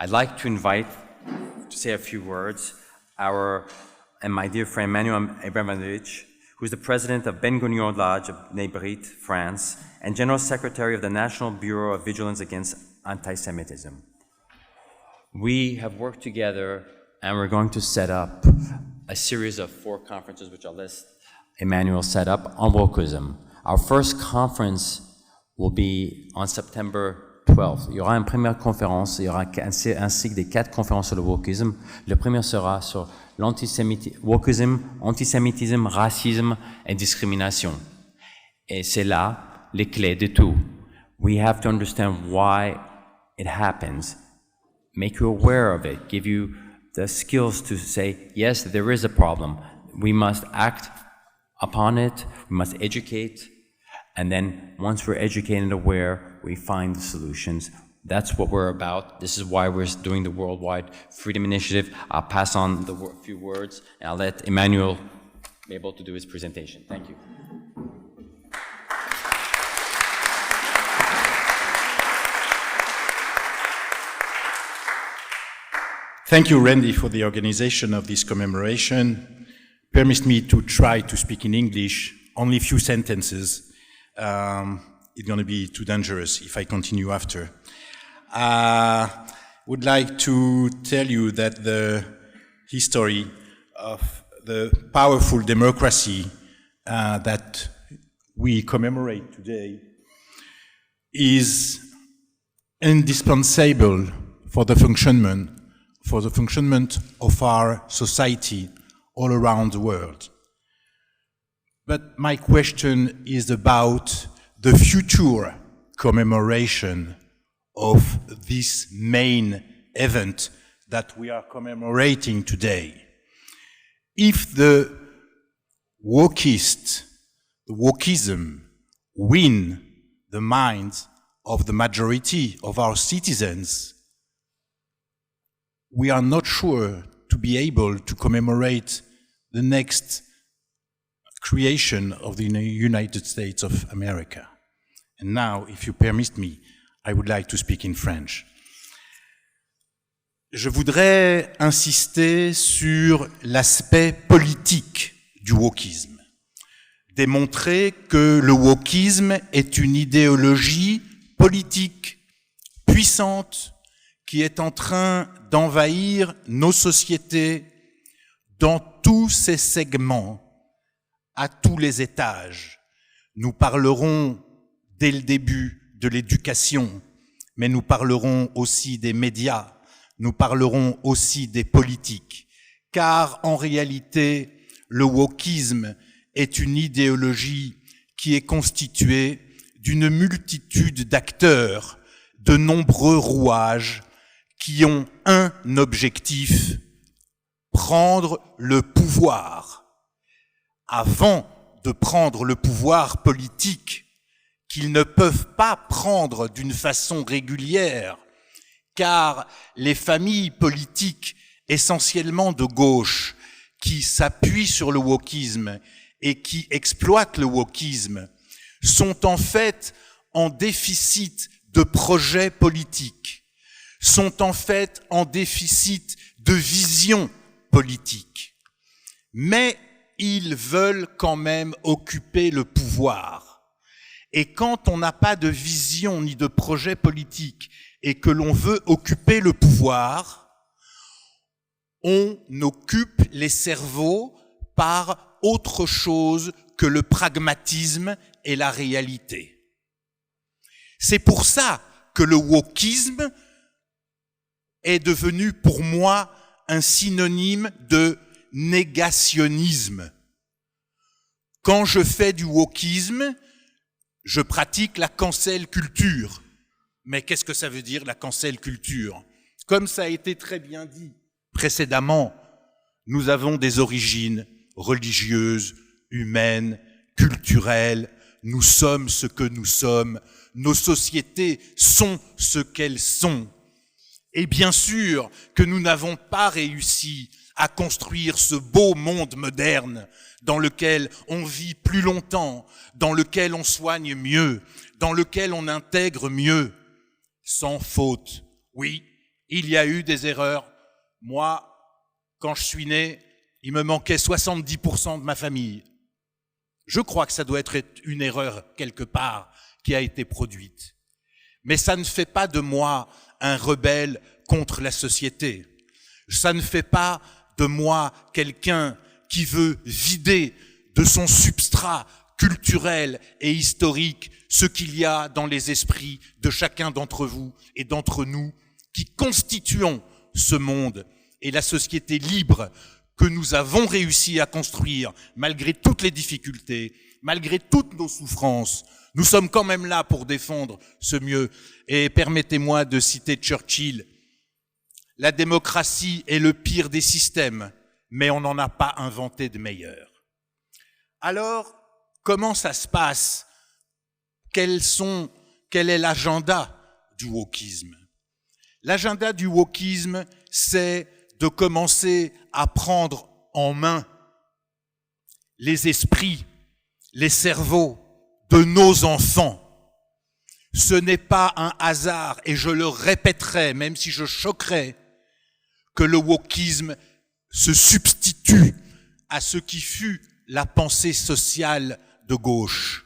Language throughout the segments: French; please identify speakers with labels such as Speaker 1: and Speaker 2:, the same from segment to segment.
Speaker 1: I'd like to invite to say a few words my dear friend Manuel Abramovich, who is the president of Ben Gurion Lodge of Bnei Brit, France, and General Secretary of the National Bureau of Vigilance Against Anti-Semitism. We have worked together, and we're going to set up a series of 4 conferences, which I'll list Emmanuel set up, on wokeism. Our first conference will be on September 12th. Il y aura une première conférence, il y aura un cycle des 4 conférences sur le wokisme. Le premier sera sur wokisme, antisémitisme, racisme et discrimination. Et c'est là les clés de tout. We have to understand why it happens, make you aware of it, give you the skills to say, yes, there is a problem. We must act upon it, we must educate, and then once we're educated and aware, we find the solutions. That's what we're about. This is why we're doing the Worldwide Freedom Initiative. I'll pass on the few words, and I'll let Emmanuel be able to do his presentation. Thank you.
Speaker 2: Thank you, Randy, for the organization of this commemoration. Permit me to try to speak in English, only a few sentences. It's going to be too dangerous if I continue after. Would like to tell you that the history of the powerful democracy that we commemorate today is indispensable for the functionment of our society all around the world. But my question is about the future commemoration of this main event that we are commemorating today. If the wokism win the minds of the majority of our citizens, we are not sure to be able to commemorate the next creation of the United States of America. And now, if you permit me, I would like to speak in French. Je voudrais insister sur l'aspect politique du wokisme. Démontrer que le wokisme est une idéologie politique puissante qui est en train d'envahir nos sociétés dans tous ses segments, à tous les étages. Nous parlerons dès le début de l'éducation, mais nous parlerons aussi des médias, nous parlerons aussi des politiques, car en réalité, le wokisme est une idéologie qui est constituée d'une multitude d'acteurs, de nombreux rouages qui ont un objectif, prendre le pouvoir. Avant de prendre le pouvoir politique, qu'ils ne peuvent pas prendre d'une façon régulière, car les familles politiques essentiellement de gauche qui s'appuient sur le wokisme et qui exploitent le wokisme sont en fait en déficit de projets politiques, sont en fait en déficit de vision politique. Mais ils veulent quand même occuper le pouvoir. Et quand on n'a pas de vision ni de projet politique et que l'on veut occuper le pouvoir, on occupe les cerveaux par autre chose que le pragmatisme et la réalité. C'est pour ça que le wokisme est devenu pour moi un synonyme de négationnisme. Quand je fais du wokisme, je pratique la cancel culture. Mais qu'est-ce que ça veut dire la cancel culture? Comme ça a été très bien dit précédemment, nous avons des origines religieuses, humaines, culturelles, nous sommes ce que nous sommes, nos sociétés sont ce qu'elles sont. Et bien sûr que nous n'avons pas réussi à construire ce beau monde moderne dans lequel on vit plus longtemps, dans lequel on soigne mieux, dans lequel on intègre mieux, sans faute. Oui, Il y a eu des erreurs. Moi, quand je suis né, il me manquait 70% de ma famille. Je crois que ça doit être une erreur quelque part qui a été produite. Mais ça ne fait pas de moi un rebelle contre la société. Ça ne fait pas de moi quelqu'un qui veut vider de son substrat culturel et historique ce qu'il y a dans les esprits de chacun d'entre vous et d'entre nous qui constituons ce monde et la société libre que nous avons réussi à construire malgré toutes les difficultés, malgré toutes nos souffrances. Nous sommes quand même là pour défendre ce mieux. Et permettez-moi de citer Churchill. La démocratie est le pire des systèmes, mais on n'en a pas inventé de meilleur. Alors, comment ça se passe? Quel est l'agenda du wokisme? L'agenda du wokisme, c'est de commencer à prendre en main les esprits, les cerveaux de nos enfants. Ce n'est pas un hasard, et je le répéterai, même si je choquerai, que le wokisme se substitue à ce qui fut la pensée sociale de gauche.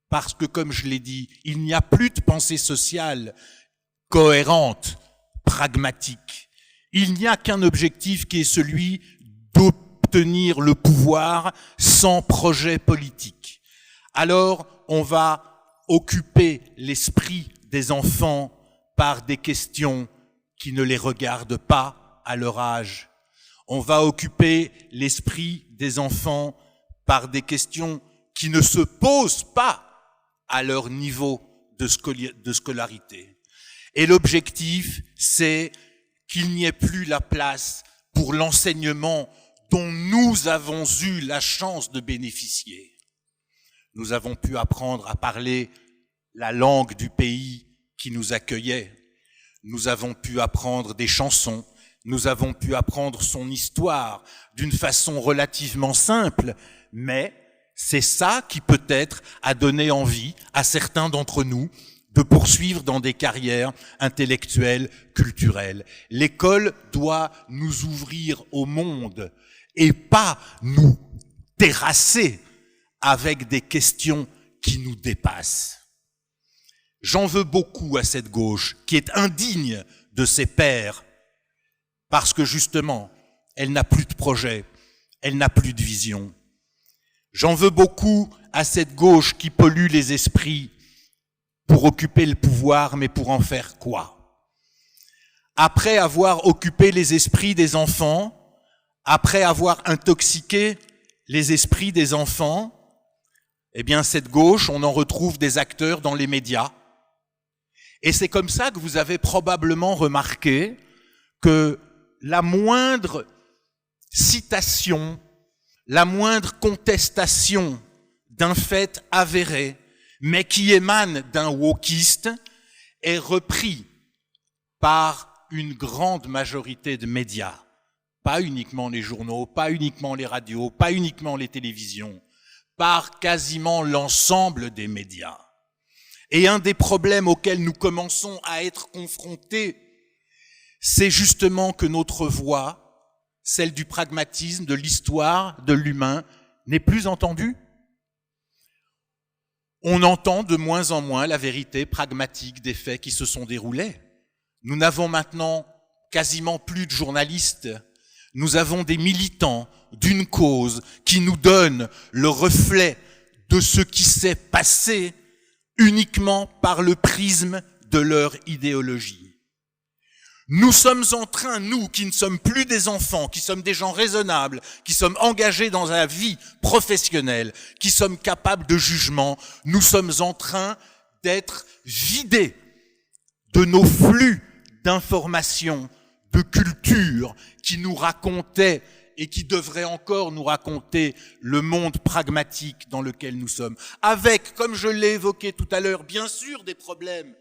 Speaker 2: Parce que, comme je l'ai dit, il n'y a plus de pensée sociale cohérente, pragmatique. Il n'y a qu'un objectif qui est celui d'obtenir le pouvoir sans projet politique. Alors, on va occuper l'esprit des enfants par des questions qui ne les regardent pas à leur âge. On va occuper l'esprit des enfants par des questions qui ne se posent pas à leur niveau de scolarité. Et l'objectif, c'est qu'il n'y ait plus la place pour l'enseignement dont nous avons eu la chance de bénéficier. Nous avons pu apprendre à parler la langue du pays qui nous accueillait. Nous avons pu apprendre des chansons. Nous avons pu apprendre son histoire d'une façon relativement simple, mais c'est ça qui peut-être a donné envie à certains d'entre nous de poursuivre dans des carrières intellectuelles, culturelles. L'école doit nous ouvrir au monde et pas nous terrasser avec des questions qui nous dépassent. J'en veux beaucoup à cette gauche qui est indigne de ses pairs parce que justement, elle n'a plus de projet, elle n'a plus de vision. J'en veux beaucoup à cette gauche qui pollue les esprits pour occuper le pouvoir, mais pour en faire quoi? Après avoir occupé les esprits des enfants, après avoir intoxiqué les esprits des enfants, eh bien cette gauche, on en retrouve des acteurs dans les médias. Et c'est comme ça que vous avez probablement remarqué que la moindre citation, la moindre contestation d'un fait avéré, mais qui émane d'un wokiste, est repris par une grande majorité de médias. Pas uniquement les journaux, pas uniquement les radios, pas uniquement les télévisions, par quasiment l'ensemble des médias. Et un des problèmes auxquels nous commençons à être confrontés, c'est justement que notre voix, celle du pragmatisme, de l'histoire, de l'humain, n'est plus entendue. On entend de moins en moins la vérité pragmatique des faits qui se sont déroulés. Nous n'avons maintenant quasiment plus de journalistes. Nous avons des militants d'une cause qui nous donnent le reflet de ce qui s'est passé uniquement par le prisme de leur idéologie. Nous sommes en train, nous, qui ne sommes plus des enfants, qui sommes des gens raisonnables, qui sommes engagés dans la vie professionnelle, qui sommes capables de jugement, nous sommes en train d'être vidés de nos flux d'informations, de culture qui nous racontaient et qui devraient encore nous raconter le monde pragmatique dans lequel nous sommes. Avec, comme je l'ai évoqué tout à l'heure, bien sûr des problèmes.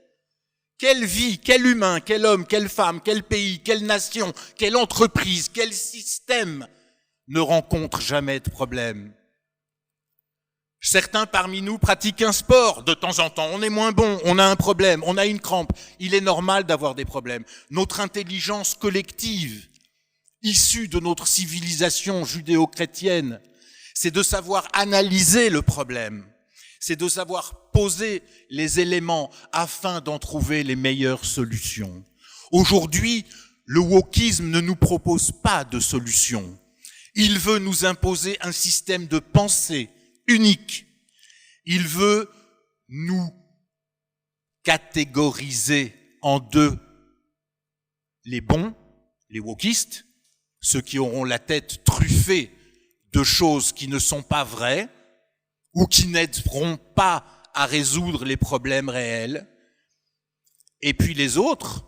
Speaker 2: Quelle vie, quel humain, quel homme, quelle femme, quel pays, quelle nation, quelle entreprise, quel système ne rencontre jamais de problème? Certains parmi nous pratiquent un sport de temps en temps. On est moins bon, on a un problème, on a une crampe. Il est normal d'avoir des problèmes. Notre intelligence collective, issue de notre civilisation judéo-chrétienne, c'est de savoir analyser le problème. C'est de savoir poser les éléments afin d'en trouver les meilleures solutions. Aujourd'hui, le wokisme ne nous propose pas de solution. Il veut nous imposer un système de pensée unique. Il veut nous catégoriser en deux. Les bons, les wokistes, ceux qui auront la tête truffée de choses qui ne sont pas vraies ou qui n'aideront pas à résoudre les problèmes réels. Et puis les autres,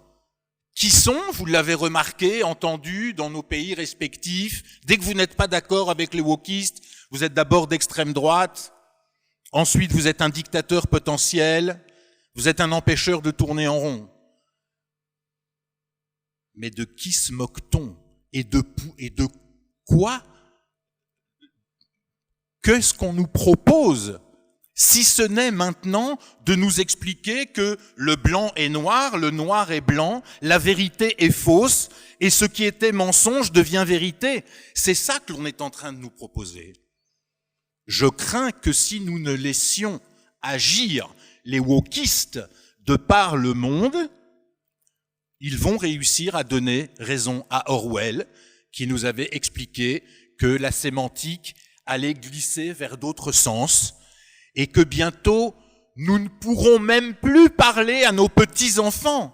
Speaker 2: qui sont, vous l'avez remarqué, entendu dans nos pays respectifs, dès que vous n'êtes pas d'accord avec les wokistes, vous êtes d'abord d'extrême droite, ensuite vous êtes un dictateur potentiel, vous êtes un empêcheur de tourner en rond. Mais de qui se moque-t-on? Et de quoi? Qu'est-ce qu'on nous propose? Si ce n'est maintenant de nous expliquer que le blanc est noir, le noir est blanc, la vérité est fausse, et ce qui était mensonge devient vérité. C'est ça que l'on est en train de nous proposer. Je crains que si nous ne laissions agir les wokistes de par le monde, ils vont réussir à donner raison à Orwell, qui nous avait expliqué que la sémantique allait glisser vers d'autres sens, et que bientôt, nous ne pourrons même plus parler à nos petits-enfants,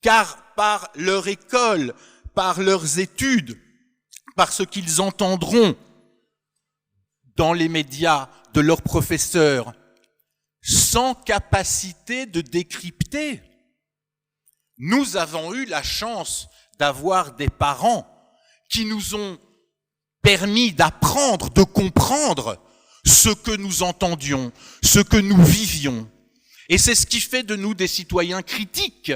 Speaker 2: car par leur école, par leurs études, par ce qu'ils entendront dans les médias de leurs professeurs, sans capacité de décrypter. Nous avons eu la chance d'avoir des parents qui nous ont permis d'apprendre, de comprendre ce que nous entendions, ce que nous vivions. Et c'est ce qui fait de nous des citoyens critiques.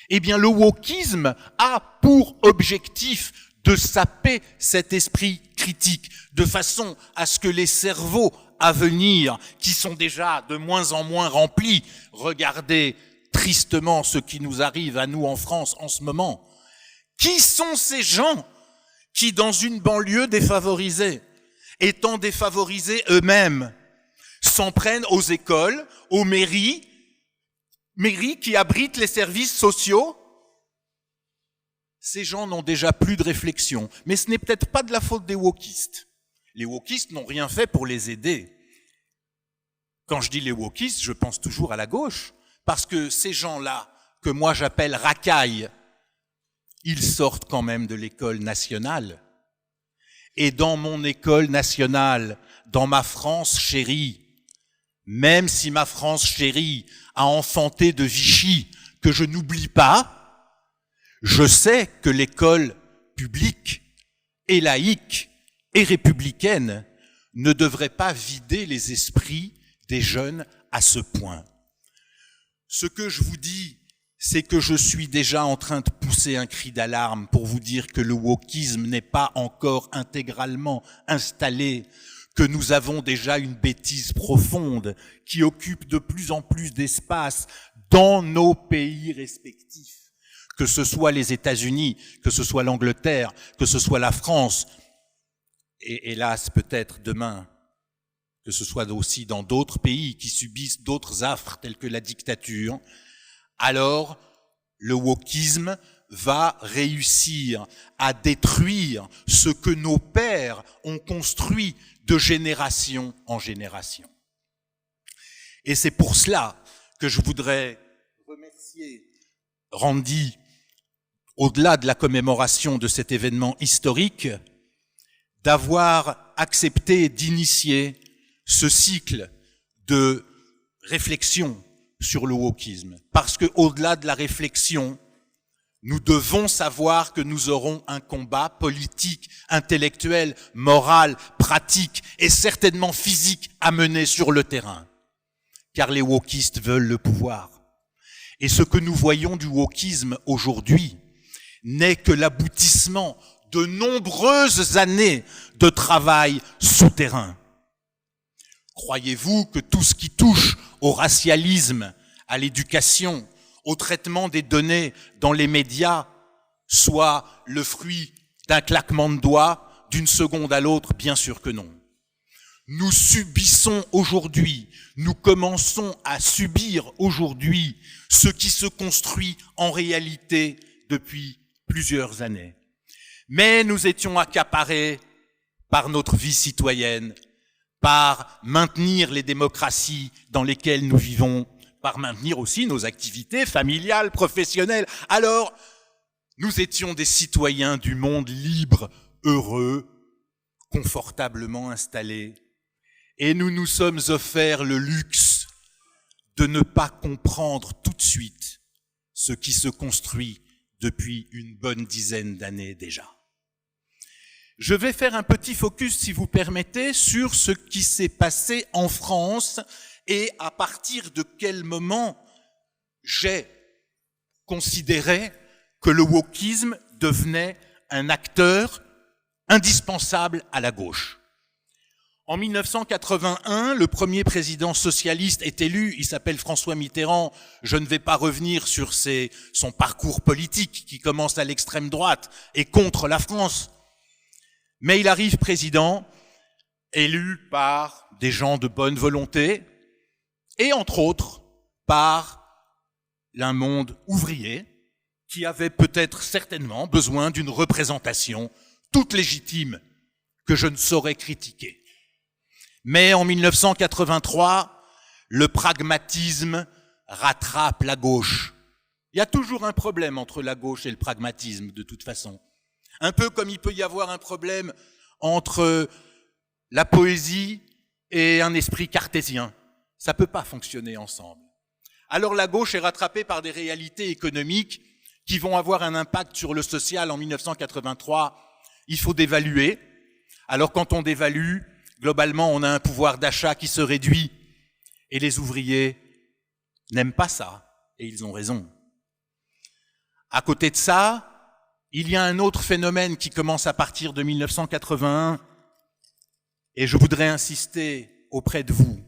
Speaker 2: Eh bien, le wokisme a pour objectif de saper cet esprit critique, de façon à ce que les cerveaux à venir, qui sont déjà de moins en moins remplis, regardez tristement ce qui nous arrive à nous en France en ce moment. Qui sont ces gens qui, dans une banlieue défavorisée, étant défavorisés eux-mêmes, s'en prennent aux écoles, aux mairies qui abritent les services sociaux? Ces gens n'ont déjà plus de réflexion. Mais ce n'est peut-être pas de la faute des wokistes. Les wokistes n'ont rien fait pour les aider. Quand je dis les wokistes, je pense toujours à la gauche. Parce que ces gens-là, que moi j'appelle racailles, ils sortent quand même de l'école nationale. Et dans mon école nationale, dans ma France chérie, même si ma France chérie a enfanté de Vichy, que je n'oublie pas, je sais que l'école publique et laïque et républicaine ne devrait pas vider les esprits des jeunes à ce point. Ce que je vous dis, c'est que je suis déjà en train de pousser un cri d'alarme pour vous dire que le wokisme n'est pas encore intégralement installé, que nous avons déjà une bêtise profonde qui occupe de plus en plus d'espace dans nos pays respectifs, que ce soit les États-Unis, que ce soit l'Angleterre, que ce soit la France, et hélas peut-être demain, que ce soit aussi dans d'autres pays qui subissent d'autres affres tels que la dictature. Alors, le wokisme va réussir à détruire ce que nos pères ont construit de génération en génération. Et c'est pour cela que je voudrais remercier Randy, au-delà de la commémoration de cet événement historique, d'avoir accepté d'initier ce cycle de réflexion sur le wokisme. Parce que au-delà de la réflexion, nous devons savoir que nous aurons un combat politique, intellectuel, moral, pratique et certainement physique à mener sur le terrain. Car les wokistes veulent le pouvoir. Et ce que nous voyons du wokisme aujourd'hui n'est que l'aboutissement de nombreuses années de travail souterrain. Croyez-vous que tout ce qui touche au racialisme, à l'éducation, au traitement des données dans les médias soit le fruit d'un claquement de doigts, d'une seconde à l'autre? Bien sûr que non. Nous subissons aujourd'hui, nous commençons à subir aujourd'hui ce qui se construit en réalité depuis plusieurs années. Mais nous étions accaparés par notre vie citoyenne, par maintenir les démocraties dans lesquelles nous vivons, par maintenir aussi nos activités familiales, professionnelles. Alors, nous étions des citoyens du monde libre, heureux, confortablement installés, et nous nous sommes offerts le luxe de ne pas comprendre tout de suite ce qui se construit depuis une bonne dizaine d'années déjà. Je vais faire un petit focus, si vous permettez, sur ce qui s'est passé en France et à partir de quel moment j'ai considéré que le wokisme devenait un acteur indispensable à la gauche. En 1981, le premier président socialiste est élu, il s'appelle François Mitterrand. Je ne vais pas revenir sur son parcours politique qui commence à l'extrême droite et contre la France. Mais il arrive président, élu par des gens de bonne volonté et entre autres par un monde ouvrier qui avait peut-être certainement besoin d'une représentation toute légitime que je ne saurais critiquer. Mais en 1983, le pragmatisme rattrape la gauche. Il y a toujours un problème entre la gauche et le pragmatisme, de toute façon. Un peu comme il peut y avoir un problème entre la poésie et un esprit cartésien. Ça peut pas fonctionner ensemble. Alors la gauche est rattrapée par des réalités économiques qui vont avoir un impact sur le social. En 1983, il faut dévaluer. Alors quand on dévalue, globalement, on a un pouvoir d'achat qui se réduit. Et les ouvriers n'aiment pas ça. Et ils ont raison. À côté de ça, il y a un autre phénomène qui commence à partir de 1981. Et je voudrais insister auprès de vous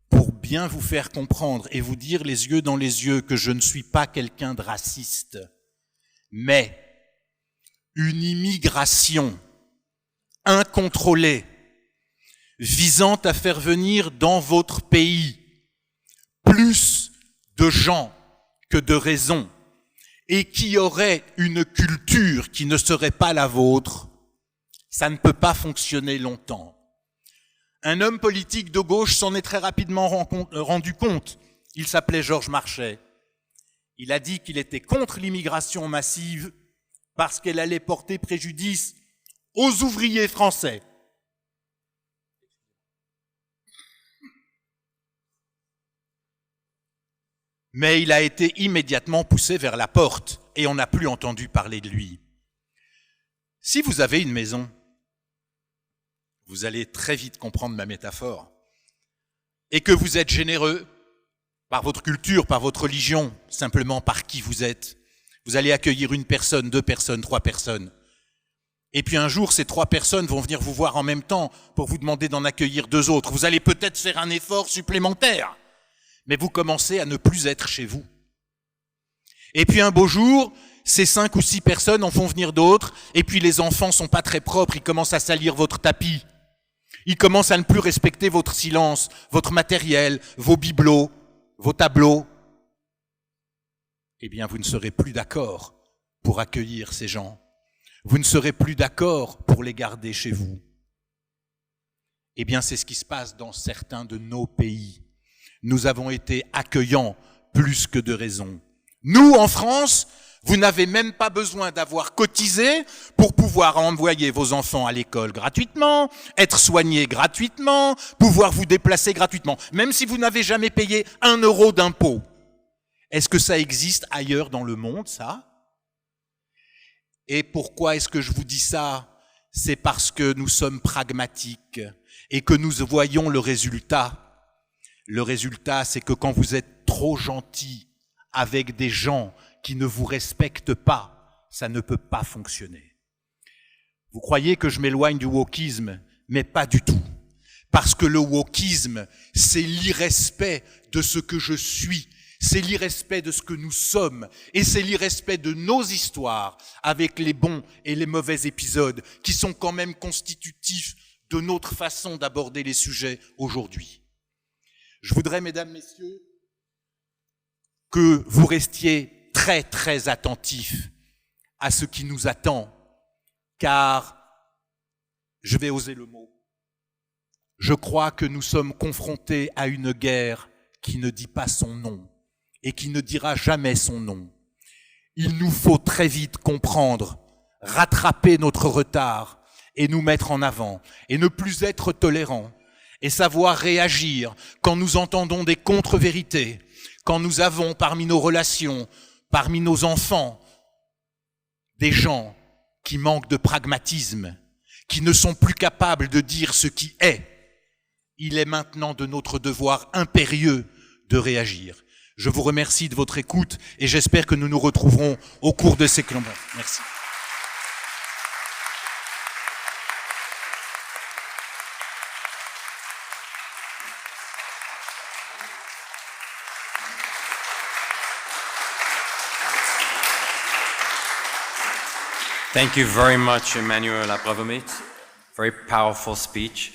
Speaker 2: pour bien vous faire comprendre et vous dire les yeux dans les yeux que je ne suis pas quelqu'un de raciste, mais une immigration incontrôlée visant à faire venir dans votre pays plus de gens que de raisons et qui auraient une culture qui ne serait pas la vôtre, ça ne peut pas fonctionner longtemps. Un homme politique de gauche s'en est très rapidement rendu compte. Il s'appelait Georges Marchais. Il a dit qu'il était contre l'immigration massive parce qu'elle allait porter préjudice aux ouvriers français. Mais il a été immédiatement poussé vers la porte et on n'a plus entendu parler de lui. Si vous avez une maison, vous allez très vite comprendre ma métaphore, et que vous êtes généreux par votre culture, par votre religion, simplement par qui vous êtes, vous allez accueillir une personne, 2 personnes, 3 personnes. Et puis un jour, ces 3 personnes vont venir vous voir en même temps pour vous demander d'en accueillir 2 autres. Vous allez peut-être faire un effort supplémentaire, mais vous commencez à ne plus être chez vous. Et puis un beau jour, ces 5 ou 6 personnes en font venir d'autres, et puis les enfants sont pas très propres, ils commencent à salir votre tapis. Ils commencent à ne plus respecter votre silence, votre matériel, vos bibelots, vos tableaux. Eh bien, vous ne serez plus d'accord pour accueillir ces gens. Vous ne serez plus d'accord pour les garder chez vous. Eh bien, c'est ce qui se passe dans certains de nos pays. Nous avons été accueillants plus que de raison. Nous, en France, vous n'avez même pas besoin d'avoir cotisé pour pouvoir envoyer vos enfants à l'école gratuitement, être soignés gratuitement, pouvoir vous déplacer gratuitement, même si vous n'avez jamais payé 1 euro d'impôt. Est-ce que ça existe ailleurs dans le monde, ça? Et pourquoi est-ce que je vous dis ça? C'est parce que nous sommes pragmatiques et que nous voyons le résultat. Le résultat, c'est que quand vous êtes trop gentil avec des gens qui ne vous respectent pas, ça ne peut pas fonctionner. Vous croyez que je m'éloigne du wokisme, mais pas du tout. Parce que le wokisme, c'est l'irrespect de ce que je suis, c'est l'irrespect de ce que nous sommes, et c'est l'irrespect de nos histoires, avec les bons et les mauvais épisodes, qui sont quand même constitutifs de notre façon d'aborder les sujets aujourd'hui. Je voudrais, mesdames, messieurs, que vous restiez très, très attentifs à ce qui nous attend, car, je vais oser le mot, je crois que nous sommes confrontés à une guerre qui ne dit pas son nom et qui ne dira jamais son nom. Il nous faut très vite comprendre, rattraper notre retard et nous mettre en avant et ne plus être tolérants et savoir réagir quand nous entendons des contre-vérités, quand nous avons parmi nos relations, parmi nos enfants, des gens qui manquent de pragmatisme, qui ne sont plus capables de dire ce qui est. Il est maintenant de notre devoir impérieux de réagir. Je vous remercie de votre écoute et j'espère que nous nous retrouverons au cours de ces combats. Merci.
Speaker 1: Thank you very much, Emmanuel Abramovich. Very powerful speech.